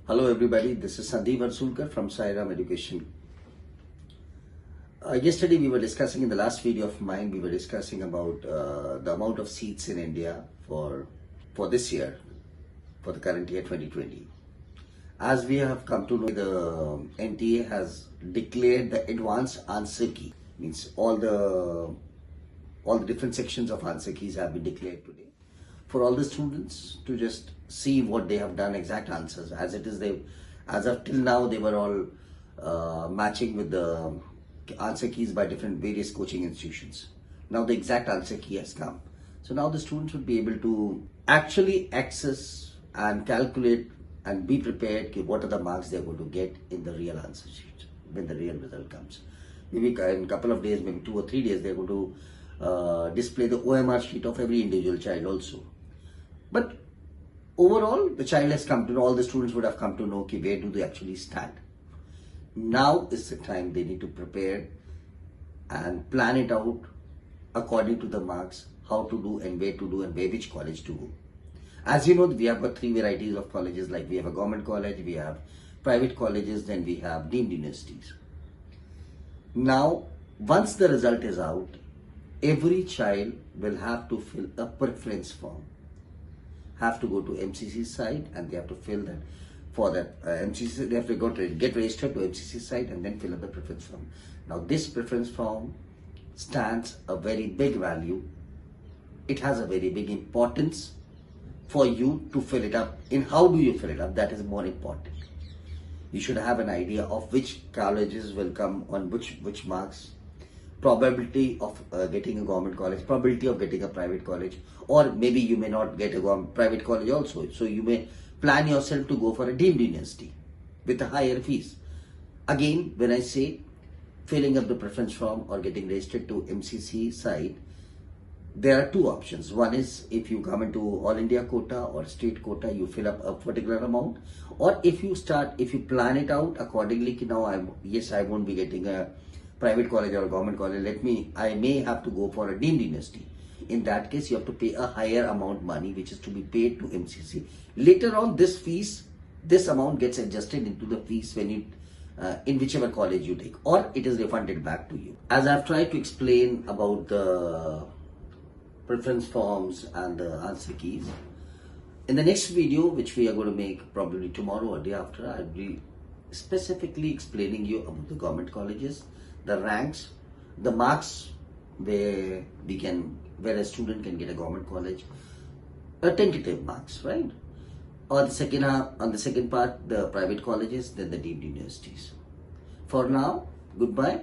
Hello everybody, this is Sandeep Arsulkar from Sairam Education. Yesterday we were discussing, in the last video of mine, we were discussing about the amount of seats in India for this year, for the current year 2020. As we have come to know, the NTA has declared the advanced answer key, means all the different sections of answer keys have been declared today for all the students to just see what they have done, exact answers. As it is, as of till now, they were all matching with the answer keys by different various coaching institutions. Now the exact answer key has come. So now the students would be able to actually access and calculate and be prepared what are the marks they're going to get in the real answer sheet when the real result comes. Maybe in a couple of days, maybe 2 or 3 days, they're going to display the OMR sheet of every individual child also. But overall, the child has come to know, all the students would have come to know, okay, where do they actually stand. Now is the time they need to prepare and plan it out according to the marks, how to do and where to do and which college to go. As you know, we have got 3 varieties of colleges, like we have a government college, we have private colleges, then we have deemed universities. Now, once the result is out, every child will have to fill a preference form. Have to go to MCC site and they have to fill that. For that MCC, they have to get registered to MCC site and then fill up the preference form. Now this preference form stands a very big value. It has a very big importance for you to fill it up. In how do you fill it up? That is more important. You should have an idea of which colleges will come on which marks, probability of getting a government college, probability of getting a private college, or maybe you may not get a private college also. So you may plan yourself to go for a deemed university with a higher fees. Again, when I say filling up the preference form or getting registered to MCC site, there are 2 options. One is if you come into All India quota or state quota, you fill up a particular amount, or if you plan it out accordingly. Now I won't be getting a private college or a government college. I may have to go for a deemed university. In that case, you have to pay a higher amount money, which is to be paid to MCC. Later on, this amount gets adjusted into the fees when you, in whichever college you take, or it is refunded back to you. As I've tried to explain about the preference forms and the answer keys, in the next video, which we are going to make probably tomorrow or day after, I'll be specifically explaining you about the government colleges, the ranks, the marks where a student can get a government college, a tentative marks, right? Or on the second part, the private colleges, then the deemed universities. For now, goodbye.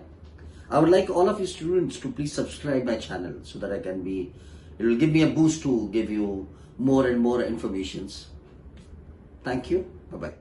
I would like all of you students to please subscribe my channel so that it will give me a boost to give you more and more informations. Thank you. Bye-bye.